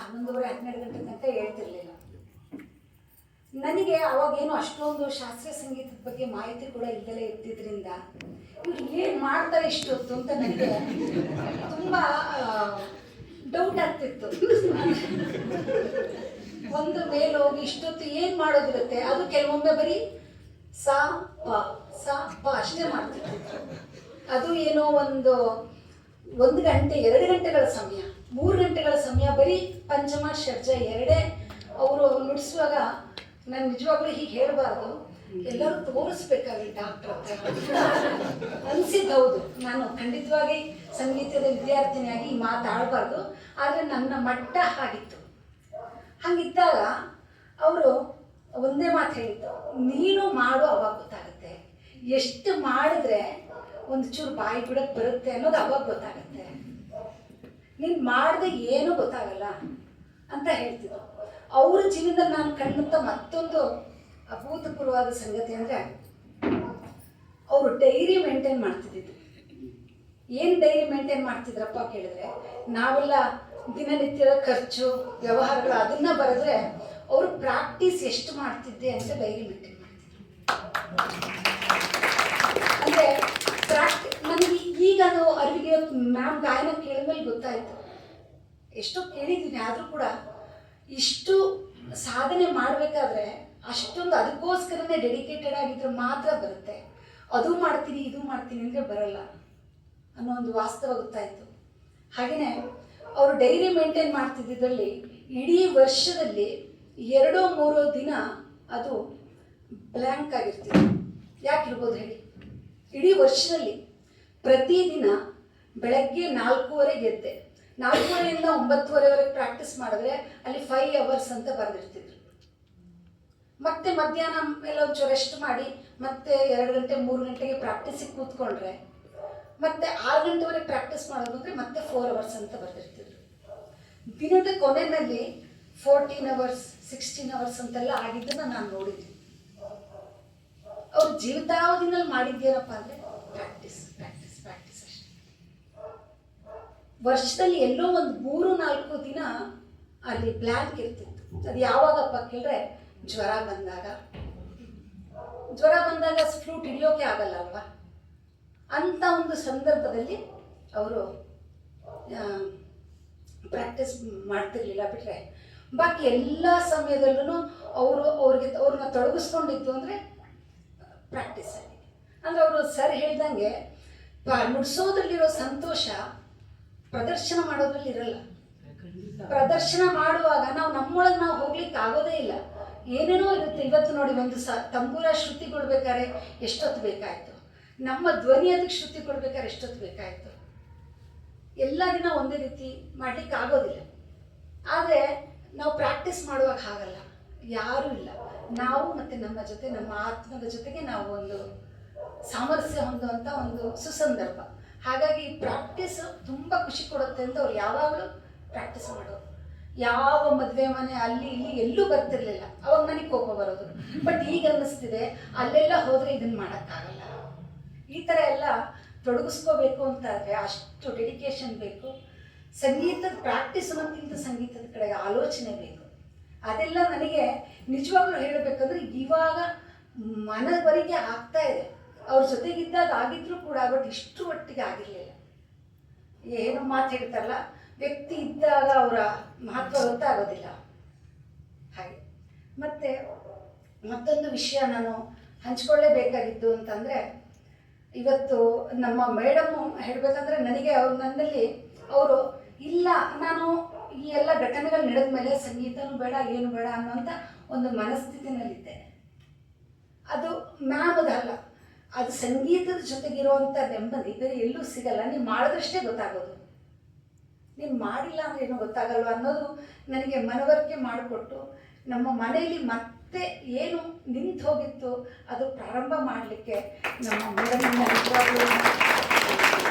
11:30 12 ಗಂಟೆ ತನಕ ಹೇಳ್ತಿರ್ಲಿಲ್ಲ. ನನಗೆ ಅವಾಗೇನು ಅಷ್ಟೊಂದು ಶಾಸ್ತ್ರೀಯ ಸಂಗೀತದ ಬಗ್ಗೆ ಮಾಹಿತಿ ಕೂಡ ಇಲ್ಲದಲೇ ಇದ್ದಿದ್ದರಿಂದ ಇವ್ರು ಏನು ಮಾಡ್ತಾರೆ ಇಷ್ಟೊತ್ತು ಅಂತ ನನಗೆ ತುಂಬ ಡೌಟ್ ಆಗ್ತಿತ್ತು. ಒಂದು ಮೇಲೆ ಹೋಗಿ ಇಷ್ಟೊತ್ತು ಏನು ಮಾಡೋದಿರುತ್ತೆ, ಅದು ಕೆಲವೊಮ್ಮೆ ಬರೀ ಸಾ ಪ ಅಷ್ಟೇ ಮಾಡ್ತಿರ್ತಿದ್ರು. ಅದು ಏನೋ ಒಂದು ಗಂಟೆ 2 ಗಂಟೆಗಳ ಸಮಯ 3 ಗಂಟೆಗಳ ಸಮಯ ಬರೀ ಪಂಚಮ ಷಡ್ಜ ಎರಡೇ ಅವರು ನುಡಿಸುವಾಗ ನಾನು ನಿಜವಾಗ್ಲೂ ಹೀಗೆ ಹೇಳಬಾರ್ದು, ಎಲ್ಲರೂ ತೋರಿಸ್ಬೇಕಾಗಿ ಡಾಕ್ಟ್ರ್ ಹತ್ರ ಅನಿಸಿದ್ದು. ಹೌದು, ನಾನು ಖಂಡಿತವಾಗಿ ಸಂಗೀತದ ವಿದ್ಯಾರ್ಥಿನಿಯಾಗಿ ಮಾತಾಡಬಾರ್ದು, ಆದರೆ ನನ್ನ ಮಟ್ಟ ಆಗಿತ್ತು. ಹಾಗಿದ್ದಾಗ ಅವರು ಒಂದೇ ಮಾತು ಹೇಳಿದ್ದು, ನೀನು ಮಾಡು ಅವಾಗ ಗೊತ್ತಾಗುತ್ತೆ, ಎಷ್ಟು ಮಾಡಿದ್ರೆ ಒಂದು ಚೂರು ಬಾಯಿ ಬಿಡಕ್ಕೆ ಬರುತ್ತೆ ಅನ್ನೋದು ಅವಾಗ ಗೊತ್ತಾಗುತ್ತೆ, ನೀನು ಮಾಡಿದೆ ಏನೂ ಗೊತ್ತಾಗಲ್ಲ ಅಂತ ಹೇಳ್ತಿದ್ರು. ಅವ್ರ ಜೀವನದಲ್ಲಿ ನಾನು ಕಂಡಂಥ ಮತ್ತೊಂದು ಅಭೂತಪೂರ್ವವಾದ ಸಂಗತಿ ಅಂದರೆ ಅವರು ಡೈರಿ ಮೇಂಟೈನ್ ಮಾಡ್ತಿದ್ದಿದ್ದು. ಏನು ಡೈರಿ ಮೇಂಟೈನ್ ಮಾಡ್ತಿದ್ರಪ್ಪ ಕೇಳಿದ್ರೆ, ನಾವೆಲ್ಲ ದಿನನಿತ್ಯದ ಖರ್ಚು ವ್ಯವಹಾರಗಳು ಅದನ್ನು ಬರೆದ್ರೆ ಅವರು ಪ್ರಾಕ್ಟೀಸ್ ಎಷ್ಟು ಮಾಡ್ತಿದ್ದೆ ಅಂತ ಡೈರಿ ಮೇಂಟೈನ್ ಮಾಡ್ತಿದ್ರು. ಅಂದರೆ ನನಗೆ ಈಗ ಅದು ಅರಿವಿಗೆ ಮ್ಯಾಮ್ ಗಾಯನ ಕೇಳಿದ್ಮೇಲೆ ಗೊತ್ತಾಯಿತು. ಎಷ್ಟೋ ಕೇಳಿದ್ದೀನಿ, ಆದರೂ ಕೂಡ ಇಷ್ಟು ಸಾಧನೆ ಮಾಡಬೇಕಾದ್ರೆ ಅಷ್ಟೊಂದು ಅದಕ್ಕೋಸ್ಕರನೇ ಡೆಡಿಕೇಟೆಡ್ ಆಗಿದ್ರೆ ಮಾತ್ರ ಬರುತ್ತೆ. ಅದು ಮಾಡ್ತೀನಿ ಇದು ಮಾಡ್ತೀನಿ ಅಂದರೆ ಬರಲ್ಲ ಅನ್ನೋ ಒಂದು ವಾಸ್ತವ ಗೊತ್ತಾಯಿತು. ಹಾಗೆಯೇ ಅವರು ಡೈರಿ ಮೇಂಟೈನ್ ಮಾಡ್ತಿದ್ದಲ್ಲಿ ಇಡೀ ವರ್ಷದಲ್ಲಿ 2-3 ದಿನ ಅದು ಬ್ಲ್ಯಾಂಕ್ ಆಗಿರ್ತಿತ್ತು. ಯಾಕಿರ್ಬೋದು ಹೇಳಿ? ಇಡೀ ವರ್ಷದಲ್ಲಿ ಪ್ರತಿದಿನ ಬೆಳಗ್ಗೆ 4:30ಗೆ ಎದ್ದೆ, 4:30ಯಿಂದ 9:30ವರೆಗೆ ಪ್ರಾಕ್ಟೀಸ್ ಮಾಡಿದ್ರೆ ಅಲ್ಲಿ 5 ಅವರ್ಸ್ ಅಂತ ಬರೆದಿರ್ತಿದ್ರು. ಮತ್ತೆ ಮಧ್ಯಾಹ್ನ ಎಲ್ಲ ಒಂಚೂರು ರೆಸ್ಟ್ ಮಾಡಿ ಮತ್ತೆ 2 ಗಂಟೆ 3 ಗಂಟೆಗೆ ಪ್ರಾಕ್ಟೀಸಿಗೆ ಕೂತ್ಕೊಂಡ್ರೆ ಮತ್ತೆ 6 ಗಂಟೆವರೆಗೆ ಪ್ರಾಕ್ಟೀಸ್ ಮಾಡೋದು ಅಂದರೆ ಮತ್ತೆ 4 ಅವರ್ಸ್ ಅಂತ ಬರೆದಿರ್ತಿದ್ರು. ದಿನದ ಕೊನೆಯಲ್ಲಿ 14 ಅವರ್ಸ್ 16 ಅವರ್ಸ್ ಅಂತೆಲ್ಲ ಆಗಿದ್ದನ್ನು ನಾನು ನೋಡಿದ್ದೀನಿ. ಅವ್ರು ಜೀವಿತಾವಧಿನಲ್ಲಿ ಮಾಡಿದ್ದೇನಪ್ಪ ಅಂದರೆ ಪ್ರಾಕ್ಟೀಸ್ ಪ್ರಾಕ್ಟೀಸ್ ಪ್ರಾಕ್ಟೀಸ್ ಅಷ್ಟೇ. ವರ್ಷದಲ್ಲಿ ಎಲ್ಲೋ ಒಂದು 3-4 ದಿನ ಅಲ್ಲಿ ಬ್ಲ್ಯಾಂಕ್ ಇರ್ತಿತ್ತು. ಅದು ಯಾವಾಗಪ್ಪ ಕೇಳಿದ್ರೆ ಜ್ವರ ಬಂದಾಗ ಫ್ಲೂಟ್ ಹಿಡಿಯೋಕೆ ಆಗಲ್ಲ ಅಲ್ವಾ, ಅಂಥ ಒಂದು ಸಂದರ್ಭದಲ್ಲಿ ಅವರು ಪ್ರಾಕ್ಟೀಸ್ ಮಾಡ್ತಿರ್ಲಿಲ್ಲ. ಬಿಟ್ಟರೆ ಬಾಕಿ ಎಲ್ಲ ಸಮಯದಲ್ಲೂ ಅವ್ರನ್ನ ತೊಡಗಿಸ್ಕೊಂಡಿದ್ದು ಅಂದರೆ ಪ್ರಾಕ್ಟೀಸಲ್ಲಿ. ಅಂದರೆ ಅವರು ಸರ್ ಹೇಳ್ದಂಗೆ ನುಡಿಸೋದ್ರಲ್ಲಿರೋ ಸಂತೋಷ ಪ್ರದರ್ಶನ ಮಾಡೋದ್ರಲ್ಲಿ ಇರಲ್ಲ. ಪ್ರದರ್ಶನ ಮಾಡುವಾಗ ನಮ್ಮೊಳಗೆ ನಾವು ಹೋಗ್ಲಿಕ್ಕೆ ಆಗೋದೇ ಇಲ್ಲ, ಏನೇನೋ ಇರುತ್ತೆ. ಇವತ್ತು ನೋಡಿ, ಒಂದು ತಂಬೂರ ಶ್ರುತಿ ಕೊಡ್ಬೇಕಾದ್ರೆ ಎಷ್ಟೊತ್ತು ಬೇಕಾಯಿತು, ನಮ್ಮ ಧ್ವನಿ ಅದಕ್ಕೆ ಶ್ರುತಿ ಕೊಡ್ಬೇಕಾದ್ರೆ ಎಷ್ಟೊತ್ತು ಬೇಕಾಯಿತು. ಎಲ್ಲ ದಿನ ಒಂದೇ ರೀತಿ ಮಾಡಲಿಕ್ಕೆ ಆಗೋದಿಲ್ಲ. ಆದರೆ ನಾವು ಪ್ರಾಕ್ಟೀಸ್ ಮಾಡುವಾಗ ಹಾಗಲ್ಲ, ಯಾರೂ ಇಲ್ಲ, ನಾವು ಮತ್ತು ನಮ್ಮ ಜೊತೆ ನಮ್ಮ ಆತ್ಮದ ಜೊತೆಗೆ ನಾವು ಒಂದು ಸಾಮರಸ್ಯ ಹೊಂದುವಂಥ ಒಂದು ಸುಸಂದರ್ಭ. ಹಾಗಾಗಿ ಪ್ರಾಕ್ಟೀಸ್ ತುಂಬ ಖುಷಿ ಕೊಡುತ್ತೆ ಅಂತ ಅವ್ರು ಯಾವಾಗಲೂ ಪ್ರಾಕ್ಟೀಸ್ ಮಾಡೋರು. ಯಾವ ಮದುವೆ ಮನೆ ಅಲ್ಲಿ ಇಲ್ಲಿ ಎಲ್ಲೂ ಬರ್ತಿರ್ಲಿಲ್ಲ, ಅವಾಗ ನನಗೆ ಕೋಪ ಬರೋದು. ಬಟ್ ಈಗ ಅನ್ನಿಸ್ತಿದೆ ಅಲ್ಲೆಲ್ಲ ಹೋದರೆ ಇದನ್ನು ಮಾಡೋಕ್ಕಾಗಲ್ಲ. ಈ ಥರ ಎಲ್ಲ ತೊಡಗಿಸ್ಕೋಬೇಕು ಅಂತಾದರೆ ಅಷ್ಟು ಡೆಡಿಕೇಶನ್ ಬೇಕು. ಸಂಗೀತದ ಪ್ರಾಕ್ಟೀಸ್ ಅನ್ನೋಕ್ಕಿಂತ ಸಂಗೀತದ ಕಡೆಗೆ ಆಲೋಚನೆ ಬೇಕು. ಅದೆಲ್ಲ ನನಗೆ ನಿಜವಾಗ್ಲೂ ಹೇಳಬೇಕಂದ್ರೆ ಇವಾಗ ಮನವರಿಕೆ ಆಗ್ತಾ ಇದೆ. ಅವ್ರ ಜೊತೆಗಿದ್ದಾಗ ಆಗಿದ್ರೂ ಕೂಡ, ಬಟ್ ಇಷ್ಟು ಒಟ್ಟಿಗೆ ಆಗಿರಲಿಲ್ಲ. ಏನು ಮಾತು ಹೇಳ್ತಾರಲ್ಲ, ವ್ಯಕ್ತಿ ಇದ್ದಾಗ ಅವರ ಮಹತ್ವ ಗೊತ್ತಾಗೋದಿಲ್ಲ ಹಾಗೆ. ಮತ್ತು ಮತ್ತೊಂದು ವಿಷಯ ನಾನು ಹಂಚ್ಕೊಳ್ಳೇಬೇಕಾಗಿದ್ದು ಅಂತಂದರೆ, ಇವತ್ತು ನಮ್ಮ ಮೇಡಮ್ಮು ಹೇಳಬೇಕಂದ್ರೆ ನನಗೆ ನನ್ನಲ್ಲಿ ಅವರು ಇಲ್ಲ, ನಾನು ಈ ಎಲ್ಲ ಘಟನೆಗಳು ನಡೆದ ಮೇಲೆ ಸಂಗೀತನೂ ಬೇಡ ಏನು ಬೇಡ ಅನ್ನುವಂಥ ಒಂದು ಮನಸ್ಥಿತಿನಲ್ಲಿದ್ದೆ. ಅದು ಮ್ಯಾಮದಲ್ಲ, ಅದು ಸಂಗೀತದ ಜೊತೆಗಿರುವಂಥ ನೆಮ್ಮದಿ ಬೇರೆ ಎಲ್ಲೂ ಸಿಗಲ್ಲ. ನೀವು ಮಾಡಿದ್ರಷ್ಟೇ ಗೊತ್ತಾಗೋದು, ನೀನು ಮಾಡಿಲ್ಲ ಅಂದರೆ ಏನೂ ಗೊತ್ತಾಗಲ್ವ ಅನ್ನೋದು ನನಗೆ ಮನವರಿಕೆ ಮಾಡಿಕೊಟ್ಟು, ನಮ್ಮ ಮನೆಯಲ್ಲಿ ಮತ್ತೆ ಏನು ನಿಂತು ಹೋಗಿತ್ತು ಅದು ಪ್ರಾರಂಭ ಮಾಡಲಿಕ್ಕೆ ನಮ್ಮ ಮೇಡಮ್ನ ನಿಜವಾಗ್ಲೂ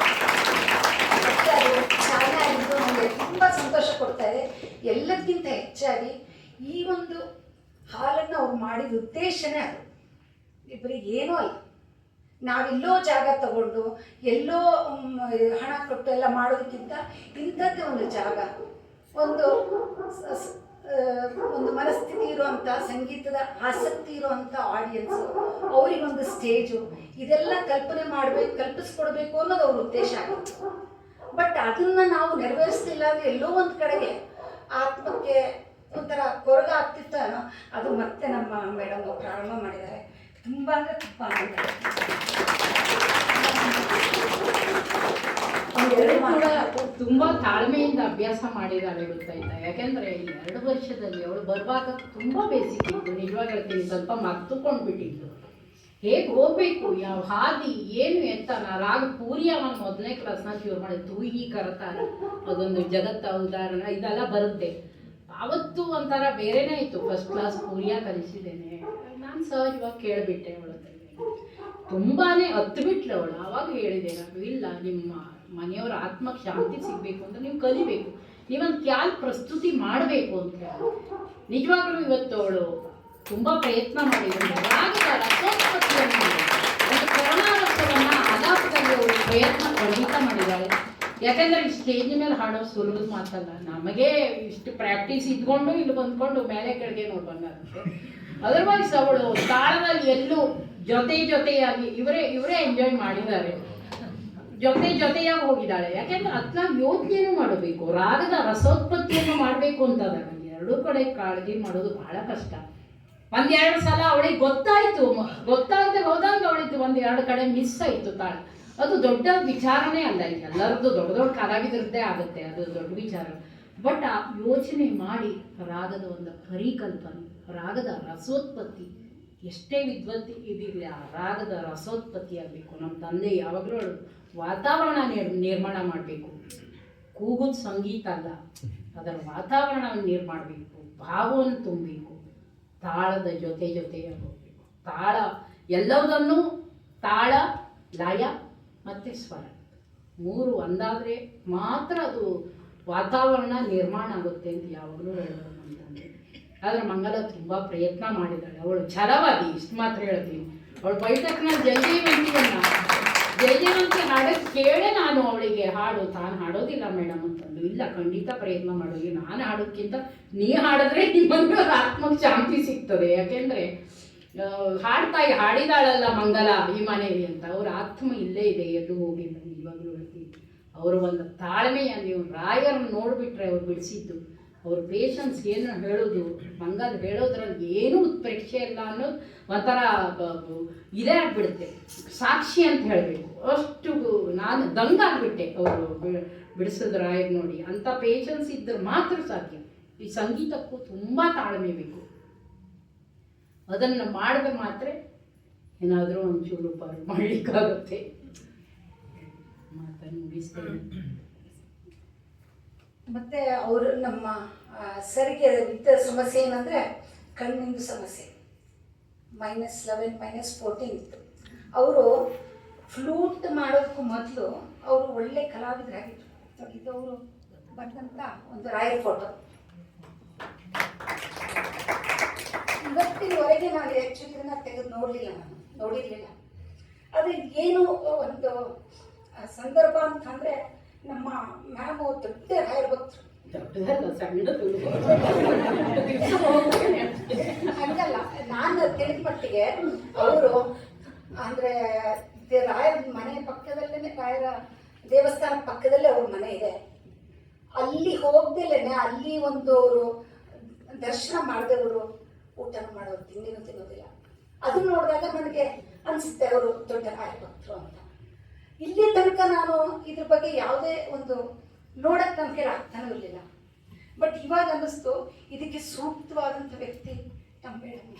ಮತ್ತೆ ಅದು ಚಾಲನೆ ಆಗಿದ್ದು ನನಗೆ ತುಂಬ ಸಂತೋಷ ಕೊಡ್ತಾ ಇದೆ. ಎಲ್ಲದಕ್ಕಿಂತ ಹೆಚ್ಚಾಗಿ ಈ ಒಂದು ಹಾಲನ್ನು ಅವ್ರು ಮಾಡಿದ ಉದ್ದೇಶನೇ ಅದು, ಇಬ್ಬರಿಗೆ ಏನೂ ಅಲ್ಲ. ನಾವೆಲ್ಲೋ ಜಾಗ ತಗೊಂಡು ಎಲ್ಲೋ ಹಣ ಕೊಟ್ಟು ಎಲ್ಲ ಮಾಡೋದಕ್ಕಿಂತ ಇಂಥದ್ದೇ ಒಂದು ಜಾಗ ಒಂದು ಒಂದು ಮನಸ್ಥಿತಿ ಇರುವಂಥ ಸಂಗೀತದ ಆಸಕ್ತಿ ಇರುವಂಥ ಆಡಿಯನ್ಸು, ಅವರಿಗೊಂದು ಸ್ಟೇಜು, ಇದೆಲ್ಲ ಕಲ್ಪಿಸ್ಕೊಡ್ಬೇಕು ಅನ್ನೋದು ಅವ್ರ ಉದ್ದೇಶ ಆಗಿತ್ತು. ಬಟ್ ಅದನ್ನು ನಾವು ನೆರವೇರಿಸ್ತಿಲ್ಲ ಅಂದರೆ ಎಲ್ಲೋ ಒಂದು ಕಡೆಗೆ ಆತ್ಮಕ್ಕೆ ಒಂಥರ ಕೊರಗ ಆಗ್ತಿತ್ತು. ಅದು ಮತ್ತೆ ನಮ್ಮ ಮೇಡಮ್ ಪ್ರಾರಂಭ ಮಾಡಿದ್ದಾರೆ. ತುಂಬ ಅಂದರೆ ತುಂಬ ಅವರೆಲ್ಲರೂ ಕೂಡ ತುಂಬ ತಾಳ್ಮೆಯಿಂದ ಅಭ್ಯಾಸ ಮಾಡಿದ್ದಾರೆ ಗೊತ್ತಾಯ್ತಾ. ಯಾಕೆಂದರೆ 2 ವರ್ಷದಲ್ಲಿ ಅವಳು ಬರುವಾಗ ತುಂಬ ಬೇಸಿಕ್ ಇತ್ತು, ನಿಜವಾಗಿ ಹೇಳ್ತೀನಿ, ಸ್ವಲ್ಪ ಮರ್ತುಕೊಂಡ್ಬಿಟ್ಟಿದ್ದು. ಹೇಗೆ ಹೋಗ್ಬೇಕು, ಯಾವ ಹಾದಿ, ಏನು ಎತ್ತ. ರಾಗ ಪೂರಿ ಅವನು 1ನೇ ಕ್ಲಾಸ್ನ ಶುರು ಮಾಡಿದ್ದು. ತೂಹಿ ಕರತಾನೆ, ಅದೊಂದು ಜಗತ್ತ ಉದಾಹರಣೆ, ಇದೆಲ್ಲ ಬರುತ್ತೆ. ಆವತ್ತು ಒಂಥರ ಬೇರೆನೇ ಇತ್ತು. ಫಸ್ಟ್ ಕ್ಲಾಸ್ ಪೂರಿಯ ಕಲಿಸಿದ್ದೇನೆ ನಾನು. ಸಹಜವಾಗಿ ಕೇಳಿಬಿಟ್ಟೆ ಅವಳ ತುಂಬಾ ಹತ್ತುಬಿಟ್ಲು ಅವಳು. ಆವಾಗ ಹೇಳಿದೆ ನಾನು, ಇಲ್ಲ, ನಿಮ್ಮ ಮನೆಯವರ ಆತ್ಮಕ್ಕೆ ಶಾಂತಿ ಸಿಗಬೇಕು ಅಂತ ನೀವು ಕಲಿಬೇಕು, ನೀವೊಂದು ಕ್ಯಾಲ್ ಪ್ರಸ್ತುತಿ ಮಾಡಬೇಕು ಅಂತ ಹೇಳಿ. ನಿಜವಾಗ್ಲೂ ಇವತ್ತು ಅವಳು ತುಂಬ ಪ್ರಯತ್ನ ಮಾಡಿದ್ರು. ರಾಗದ ರಸೋತ್ಪತ್ತಿಯನ್ನು, ಒಂದು ಕರುಣಾರಸವನ್ನು ಆಲಾಪದಲ್ಲಿ ಅವಳು ಪ್ರಯತ್ನ ಖಂಡಿತ ಮಾಡಿದ್ದಾಳೆ. ಯಾಕೆಂದರೆ ಈ ಸ್ಟೇಜ್ ಮೇಲೆ ಹಾಡೋ ಸುಲಭದ ಮಾತಲ್ಲ. ನಮಗೆ ಇಷ್ಟು ಪ್ರಾಕ್ಟೀಸ್ ಇದ್ಕೊಂಡು ಇಲ್ಲಿ ಬಂದ್ಕೊಂಡು ಮೇಲೆ ಕೆಳಗೆ ನೋಡ್ಬಂಗಾಗುತ್ತೆ. ಅದರ್ವೈಸ್ ಅವಳು ತಾಳದಲ್ಲಿ ಎಲ್ಲೂ ಜೊತೆಯಾಗಿ ಇವರೇ ಎಂಜಾಯ್ ಮಾಡಿದ್ದಾರೆ, ಜೊತೆಯಾಗಿ ಹೋಗಿದ್ದಾಳೆ. ಯಾಕೆಂದ್ರೆ ಅತ್ಲ ಯೋಚನೆನೂ ಮಾಡಬೇಕು, ರಾಗದ ರಸೋತ್ಪತ್ತಿಯನ್ನು ಮಾಡಬೇಕು ಅಂತಂದಾಗ 2 ಕಡೆ ಕಾಳಜಿ ಮಾಡೋದು ಬಹಳ ಕಷ್ಟ. 1-2 ಸಲ ಅವಳಿಗೆ ಗೊತ್ತಾಯ್ತು ಹೋದಾಗ ಅವಳಿಗೆ 1-2 ಕಡೆ ಮಿಸ್ ಆಯಿತು ತಾಳ. ಅದು ದೊಡ್ಡ ವಿಚಾರನೇ ಅಲ್ಲ, ಎಲ್ಲರದ್ದು ದೊಡ್ಡ ಕಲಾವಿದರದ್ದೇ ಆಗುತ್ತೆ, ಅದು ದೊಡ್ಡ ವಿಚಾರ. ಬಟ್ ಆ ಯೋಚನೆ ಮಾಡಿ ರಾಗದ ಒಂದು ಪರಿಕಲ್ಪನೆ, ರಾಗದ ರಸೋತ್ಪತ್ತಿ, ಎಷ್ಟೇ ವಿದ್ವತ್ತಿ ಇದಿರಲಿ ಆ ರಾಗದ ರಸೋತ್ಪತ್ತಿ ಆಗಬೇಕು. ನಮ್ಮ ತಂದೆ ಯಾವಾಗಲೂ ವಾತಾವರಣ ನಿರ್ಮಾಣ ಮಾಡಬೇಕು. ಕೂಗುದ ಸಂಗೀತ ಅಲ್ಲ, ಅದರ ವಾತಾವರಣವನ್ನು ಮಾಡಬೇಕು, ಭಾವವನ್ನು ತುಂಬಬೇಕು, ತಾಳದ ಜೊತೆಯಾಗಿ ಹೋಗಬೇಕು. ತಾಳ ಎಲ್ಲವುದನ್ನು, ತಾಳ, ಲಯ ಮತ್ತು ಸ್ವರ 3 ಒಂದಾದರೆ ಮಾತ್ರ ಅದು ವಾತಾವರಣ ನಿರ್ಮಾಣ ಆಗುತ್ತೆ ಅಂತ ಯಾವಾಗಲೂ ಹೇಳೋದು ನಮ್ಮ ತಂದೆ. ಆದರೆ ಮಂಗಲ ತುಂಬ ಪ್ರಯತ್ನ ಮಾಡಿದ್ದಾಳೆ. ಅವಳು ಛಲವಾದಿ, ಇಷ್ಟು ಮಾತ್ರ ಹೇಳ್ತೀನಿ. ಅವಳು ಬೈತಕ್ಕನ ಜಯಜಯವಂತಿ ಹಾಡೋದು ಕೇಳೇ ನಾನು ಅವಳಿಗೆ ಹಾಡು, ತಾನು ಹಾಡೋದಿಲ್ಲ ಮೇಡಮ್ ಅಂತಂದು. ಇಲ್ಲ, ಖಂಡಿತ ಪ್ರಯತ್ನ ಮಾಡೋದು. ನಾನು ಹಾಡೋದಕ್ಕಿಂತ ನೀ ಹಾಡಿದ್ರೆ ನಿಮ್ಮನ್ನು ಆತ್ಮಕ್ಕೆ ಶಾಂತಿ ಸಿಗ್ತದೆ. ಯಾಕೆಂದರೆ ಹಾಡಿದಾಳಲ್ಲ ಮಂಗಲ ಈ ಮನೆಯಲ್ಲಿ ಅಂತ, ಅವ್ರ ಆತ್ಮ ಇಲ್ಲೇ ಇದೆ, ಎಲ್ಲೂ ಹೋಗಿಲ್ಲ. ಇವಾಗಲೂ ಹೇಳ್ತೀನಿ, ಅವರು ಒಂದು ತಾಳ್ಮೆಯ, ನೀವು ರಾಯರನ್ನು ನೋಡಿಬಿಟ್ರೆ ಅವ್ರು ಬಿಡಿಸಿದ್ದು, ಅವ್ರ ಪೇಷನ್ಸ್ ಏನು ಹೇಳೋದು, ಮಂಗಲ್ ಹೇಳೋದ್ರಲ್ಲಿ ಏನೂ ಉತ್ಪ್ರೇಕ್ಷೆ ಇಲ್ಲ ಅನ್ನೋದು ಒಂಥರ ಇದೇ ಆಗಿಬಿಡುತ್ತೆ. ಸಾಕ್ಷಿ ಅಂತ ಹೇಳಬೇಕು, ಅಷ್ಟು ನಾನು ದಂಗಾಗ್ಬಿಟ್ಟೆ ಅವರು ಬಿಡಿಸಿದ ರಾಯರ್ ನೋಡಿ. ಅಂಥ ಪೇಷನ್ಸ್ ಇದ್ದರೆ ಮಾತ್ರ ಸಾಧ್ಯ. ಈ ಸಂಗೀತಕ್ಕೂ ತುಂಬ ತಾಳ್ಮೆ ಬೇಕು. ಅದನ್ನು ಮಾಡಿದ್ರೆ ಮಾತ್ರ ಏನಾದರೂ ಒಂಚೂರು ಮಾಡಲಿಕ್ಕಾಗುತ್ತೆ. ಮಾತನ್ನು ಮುಗಿಸ್ತೇನೆ. ಮತ್ತು ಅವರು ನಮ್ಮ ಸರಿಗೆ ಇದ್ದ ಸಮಸ್ಯೆ ಏನಂದರೆ ಕಣ್ಣಿಂದು ಸಮಸ್ಯೆ. -11 -14 ಇತ್ತು. ಅವರು ಫ್ಲೂಟ್ ಮಾಡೋದಕ್ಕೂ ಮೊದಲು ಅವರು ಒಳ್ಳೆ ಕಲಾವಿದರಾಗಿದ್ದರು. ಇದು ಅವರು ಬಂದಂಥ ಒಂದು ರಾಯರ್ ಫೋಟೋ. ಇವತ್ತಿನವರೆಗೆ ನಾನು ಆ್ಯಕ್ಚುಲಿನ ತೆಗೆದು ನೋಡಿರಲಿಲ್ಲ. ಅದು ಏನು ಒಂದು ಸಂದರ್ಭ ಅಂತಂದರೆ, ನಮ್ಮ ಮ್ಯಾಮು ದೊಡ್ಡ ರಾಯರ್ ಭಕ್ತರು. ಹಂಗಲ್ಲ, ನಾನು ತಿಳಿದ ಮಟ್ಟಿಗೆ ಅವರು ಅಂದರೆ ರಾಯರ ಮನೆ ಪಕ್ಕದಲ್ಲೇ, ರಾಯರ ದೇವಸ್ಥಾನ ಪಕ್ಕದಲ್ಲೇ ಅವ್ರ ಮನೆ ಇದೆ. ಅಲ್ಲಿ ಹೋಗ್ದಿಲ್ಲೇನೆ, ಅಲ್ಲಿ ಒಂದು ಅವರು ದರ್ಶನ ಮಾಡಿದವರು ಊಟನೂ ಮಾಡೋರು, ತಿಂಡಿನೂ ತಿನ್ನೋದಿಲ್ಲ. ಅದನ್ನ ನೋಡಿದಾಗ ನನಗೆ ಅನಿಸುತ್ತೆ ಅವರು ದೊಡ್ಡ ರಾಯರ ಭಕ್ತರು ಅಂತ. ಇಲ್ಲಿ ತನಕ ನಾನು ಇದ್ರ ಬಗ್ಗೆ ಯಾವುದೇ ಒಂದು ನೋಡಕ್ಕೆ ನನಗೆ ಅರ್ಥನೂ ಇರಲಿಲ್ಲ. ಬಟ್ ಇವಾಗ ಅನ್ನಿಸ್ತು, ಇದಕ್ಕೆ ಸೂಕ್ತವಾದಂಥ ವ್ಯಕ್ತಿ ನಮ್ಮ ಮೇಡಮ್.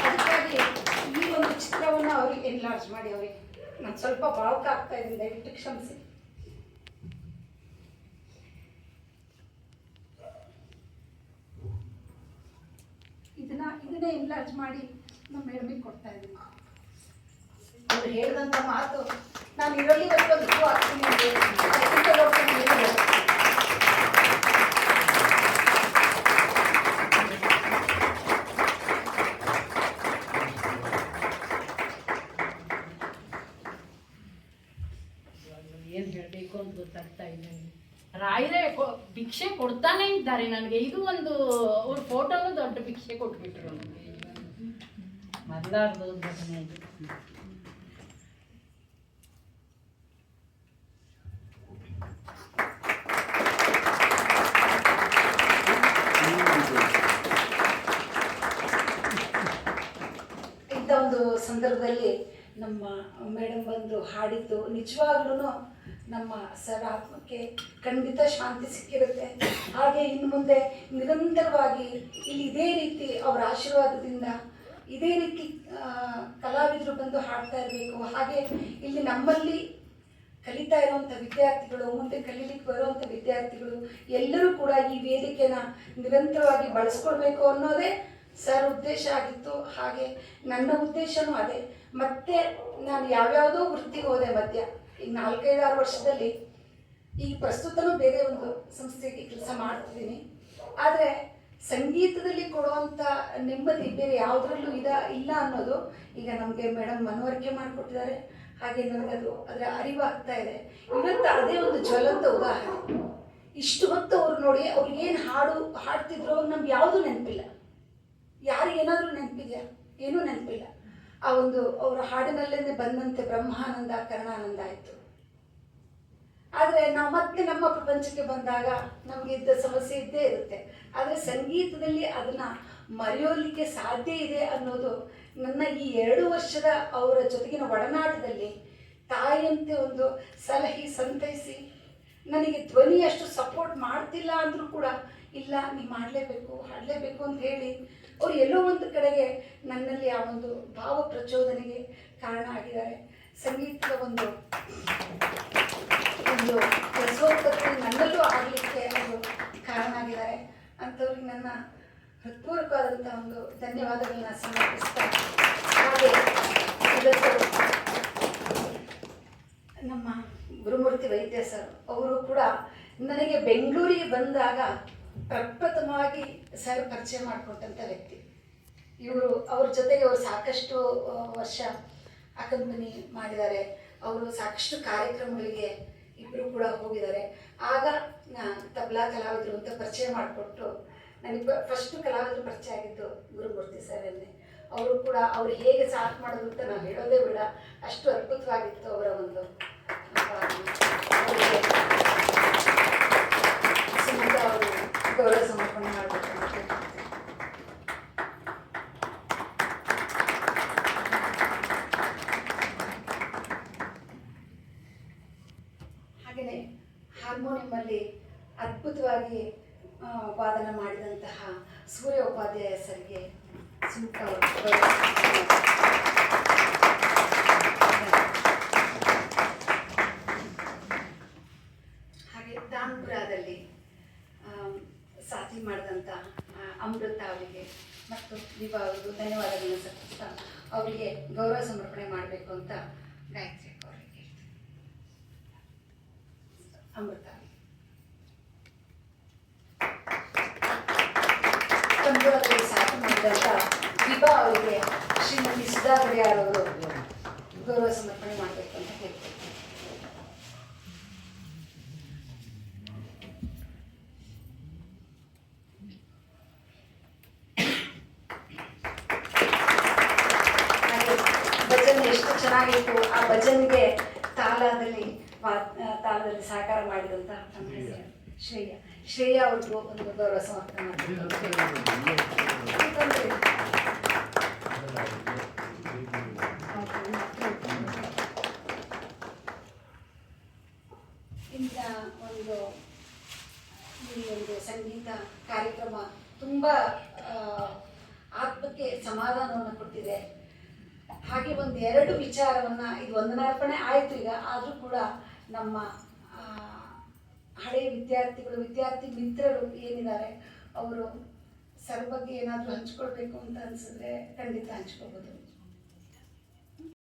ಅದಕ್ಕಾಗಿ ಈ ಒಂದು ಚಿತ್ರವನ್ನು ಅವ್ರಿಗೆ ಎನ್ಲಾರ್ಜ್ ಮಾಡಿ, ಅವರಿಗೆ ನಾನು ಸ್ವಲ್ಪ ಭಾವುಕ ಆಗ್ತಾ ಇದ್ದೀನಿ, ದಯವಿಟ್ಟು ಕ್ಷಮಿಸಿ. ಇದನ್ನೇ ಎನ್ಲಾರ್ಜ್ ಮಾಡಿ ನಮ್ಮ ಮೇಡಮಿಗೆ ಕೊಡ್ತಾ ಇದ್ದೀನಿ. ಅವ್ರು ಹೇಳಿದಂಥ ಮಾತು ನಾನು ಇದರಲ್ಲಿ ಒಂದು ಹೂ ಆಗ್ತೀನಿ ಏನು ಹೇಳಬೇಕು ರಾಯರೇ ಭಿಕ್ಷೆ ಕೊಡ್ತಾನೆ ಇದ್ದಾರೆ ನನಗೆ. ಇದು ಒಂದು ಅವ್ರ ಫೋಟೋನು ದೊಡ್ಡ ಭಿಕ್ಷೆ ಕೊಟ್ಬಿಟ್ರು ನನಗೆ. ಮೊದಲಾರ್ದು ಘಟನೆ ಇದು. ಇಂಥ ಒಂದು ಸಂದರ್ಭದಲ್ಲಿ ನಮ್ಮ ಮೇಡಮ್ ಬಂದು ಹಾಡಿದ್ದು ನಿಜವಾಗ್ಲೂ ನಮ್ಮ ಸರ್ ಆತ್ಮಕ್ಕೆ ಖಂಡಿತ ಶಾಂತಿ ಸಿಕ್ಕಿರುತ್ತೆ. ಹಾಗೆ ಇನ್ನು ಮುಂದೆ ನಿರಂತರವಾಗಿ ಇಲ್ಲಿ ಇದೇ ರೀತಿ ಅವರ ಆಶೀರ್ವಾದದಿಂದ ಇದೇ ರೀತಿ ಕಲಾವಿದರು ಬಂದು ಹಾಡ್ತಾ ಇರಬೇಕು. ಹಾಗೆ ಇಲ್ಲಿ ನಮ್ಮಲ್ಲಿ ಕಲಿತಾ ಇರುವಂಥ ವಿದ್ಯಾರ್ಥಿಗಳು, ಮುಂದೆ ಕಲೀಲಿಕ್ಕೆ ಬರುವಂಥ ವಿದ್ಯಾರ್ಥಿಗಳು ಎಲ್ಲರೂ ಕೂಡ ಈ ವೇದಿಕೆನ ನಿರಂತರವಾಗಿ ಬಳಸ್ಕೊಳ್ಬೇಕು ಅನ್ನೋದೇ ಸರ್ ಉದ್ದೇಶ ಆಗಿತ್ತು. ಹಾಗೆ ನನ್ನ ಉದ್ದೇಶನೂ ಅದೇ. ಮತ್ತೆ ನಾನು ಯಾವ್ಯಾವುದೋ ವೃತ್ತಿಗೆ ಹೋದೆ ಮಧ್ಯ. ಈಗ 4-5-6 ವರ್ಷದಲ್ಲಿ ಈಗ ಪ್ರಸ್ತುತನೂ ಬೇರೆ ಒಂದು ಸಂಸ್ಥೆಗೆ ಕೆಲಸ ಮಾಡ್ತಿದ್ದೀನಿ. ಆದರೆ ಸಂಗೀತದಲ್ಲಿ ಕೊಡುವಂಥ ನೆಮ್ಮದಿ ಬೇರೆ ಯಾವುದರಲ್ಲೂ ಇಲ್ಲ ಅನ್ನೋದು ಈಗ ನಮಗೆ ಮೇಡಮ್ ಮನವರಿಕೆ ಮಾಡಿಕೊಟ್ಟಿದ್ದಾರೆ. ಹಾಗೆ ನನಗದು ಅದರ ಅರಿವಾಗ್ತಾ ಇದೆ. ಇವತ್ತು ಅದೇ ಒಂದು ಜ್ವಲಂತ ಉದಾಹರಣೆ. ಇಷ್ಟು ಹೊತ್ತು ಅವ್ರು ನೋಡಿ, ಅವ್ರು ಏನು ಹಾಡ್ತಿದ್ರು ನಮ್ಗೆ ಯಾವುದೂ ನೆನಪಿಲ್ಲ. ಯಾರಿಗೇನಾದರೂ ನೆನಪಿದೆಯಾ? ಏನೂ ನೆನಪಿಲ್ಲ. ಆ ಒಂದು ಅವರ ಹಾಡಿನಲ್ಲೇ ಬಂದಂತೆ ಬ್ರಹ್ಮಾನಂದ ಕರ್ಣಾನಂದ ಆಯಿತು. ಆದರೆ ನಾವು ಮತ್ತೆ ನಮ್ಮ ಪ್ರಪಂಚಕ್ಕೆ ಬಂದಾಗ ನಮಗೆ ಇದ್ದ ಸಮಸ್ಯೆ ಇದ್ದೇ ಇರುತ್ತೆ. ಆದರೆ ಸಂಗೀತದಲ್ಲಿ ಅದನ್ನು ಮರೆಯೋಲಿಕ್ಕೆ ಸಾಧ್ಯ ಇದೆ ಅನ್ನೋದು ನನ್ನ ಈ 2 ವರ್ಷದ ಅವರ ಜೊತೆಗಿನ ಒಡನಾಟದಲ್ಲಿ ತಾಯಿಯಂತೆ ಒಂದು ಸಲಹೆ ಸಂತೈಸಿ, ನನಗೆ ಧ್ವನಿ ಅಷ್ಟು ಸಪೋರ್ಟ್ ಮಾಡ್ತಿಲ್ಲ ಅಂದರೂ ಕೂಡ ಇಲ್ಲ ನೀವು ಮಾಡಲೇಬೇಕು, ಹಾಡಲೇಬೇಕು ಅಂತ ಹೇಳಿ ಅವರು ಎಲ್ಲೋ ಒಂದು ಕಡೆಗೆ ನನ್ನಲ್ಲಿ ಆ ಒಂದು ಭಾವ ಪ್ರಚೋದನೆಗೆ ಕಾರಣ ಆಗಿದ್ದಾರೆ. ಸಂಗೀತದ ಒಂದು ರಸೋತ್ಪತ್ತಿ ನನ್ನಲ್ಲೂ ಆಗಲಿಕ್ಕೆ ಅವರು ಕಾರಣ ಆಗಿದ್ದಾರೆ. ಅಂಥವ್ರಿಗೆ ನನ್ನ ಹೃತ್ಪೂರ್ವಕವಾದಂಥ ಒಂದು ಧನ್ಯವಾದಗಳನ್ನ ಸಮರ್ಪಿಸ್ತಾ, ಹಾಗೆ ಇವತ್ತು ನಮ್ಮ ಗುರುಮೂರ್ತಿ ವೈದ್ಯ ಸರ್ ಅವರು ಕೂಡ ನನಗೆ ಬೆಂಗಳೂರಿಗೆ ಬಂದಾಗ ಪ್ರಪ್ರಥಮವಾಗಿ ಸರ್ ಪರಿಚಯ ಮಾಡಿಕೊಟ್ಟಂಥ ವ್ಯಕ್ತಿ ಇವರು. ಅವ್ರ ಜೊತೆಗೆ ಅವರು ಸಾಕಷ್ಟು ವರ್ಷ ಅಕಂಪನಿ ಮಾಡಿದ್ದಾರೆ. ಅವರು ಸಾಕಷ್ಟು ಕಾರ್ಯಕ್ರಮಗಳಿಗೆ ಇಬ್ಬರು ಕೂಡ ಹೋಗಿದ್ದಾರೆ. ಆಗ ತಬಲಾ ಕಲಾವಿದರು ಅಂತ ಪರಿಚಯ ಮಾಡಿಕೊಟ್ಟು ನನಗೆ ಫಸ್ಟ್ ಕಲಾವಿದರು ಪರಿಚಯ ಆಗಿದ್ದು ಗುರುಮೂರ್ತಿ ಸರನ್ನೇ. ಅವರು ಕೂಡ ಅವ್ರು ಹೇಗೆ ಸಾಥ್ ಮಾಡೋದು ಅಂತ ನಾವು ಹೇಳೋದೇ ಬೇಡ, ಅಷ್ಟು ಅದ್ಭುತವಾಗಿತ್ತು ಅವರ ಒಂದು ಸುಮತ ಅವರು ಗೌರವ ಸಮರ್ಪಣೆ ಮಾಡಬೇಕು. ಹಾಗೆಯೇ ಹಾರ್ಮೋನಿಯಮಲ್ಲಿ ಅದ್ಭುತವಾಗಿ ವಾದನ ಮಾಡಿದಂತಹ ಸೂರ್ಯ ಉಪಾಧ್ಯಾಯ ಸರ್ಗೆ ಸುಮತ ಅವರು ಹಾಗೆ ದಾನ್ಪುರದಲ್ಲಿ ಸಾಥಿ ಮಾಡಿದಂಥ ಅಮೃತ ಅವರಿಗೆ ಮತ್ತು ದೀಪಾ ಅವರಿಗೂ ಧನ್ಯವಾದಗಳನ್ನು ಸಲ್ಲಿಸ್ತಾ ಅವರಿಗೆ ಗೌರವ ಸಮರ್ಪಣೆ ಮಾಡಬೇಕು ಅಂತ ಗಾಯತ್ರಿ ಅವರಿಗೆ ಹೇಳ್ತೀನಿ. ಅಮೃತ ತಂಬೂರದಲ್ಲಿ ಸಾಥಿ ಮಾಡಿದಂಥ ದೀಪಾ ಅವರಿಗೆ ಶ್ರೀಮತಿ ಸುಧಾ ಗಡಿಯಾರ್ ಅವರು ಗೌರವ ಸಮರ್ಪಣೆ ಮಾಡಬೇಕು ಅಂತ ಹೇಳ್ತೀನಿ. ಭಜನೆ ಎಷ್ಟು ಚೆನ್ನಾಗಿತ್ತು. ಆ ಭಜನೆಗೆ ತಾಳದಲ್ಲಿ ಸಹಕಾರ ಮಾಡಿದಂಥ ಶ್ರೇಯಾ ಅವ್ರಿಗೂ ಒಂದು ಗೌರವ ಸಮರ್ಪಣೆ ಮಾಡಬೇಕು. ಇಂಥ ಈ ಒಂದು ಸಂಗೀತ ಕಾರ್ಯಕ್ರಮ ತುಂಬ ಆತ್ಮಕ್ಕೆ ಸಮಾಧಾನವನ್ನು ಕೊಟ್ಟಿದೆ. ಹಾಗೆ 1-2 ವಿಚಾರವನ್ನು, ಇದು ವಂದನಾರ್ಪಣೆ ಆಯಿತು ಈಗ, ಆದರೂ ಕೂಡ ನಮ್ಮ ಹಳೆಯ ವಿದ್ಯಾರ್ಥಿ ಮಿತ್ರರು ಏನಿದ್ದಾರೆ ಅವರು ಸರ್ ಬಗ್ಗೆ ಏನಾದರೂ ಹಂಚ್ಕೊಳ್ಬೇಕು ಅಂತ ಅನಿಸಿದ್ರೆ ಖಂಡಿತ ಹಂಚ್ಕೋಬೋದು.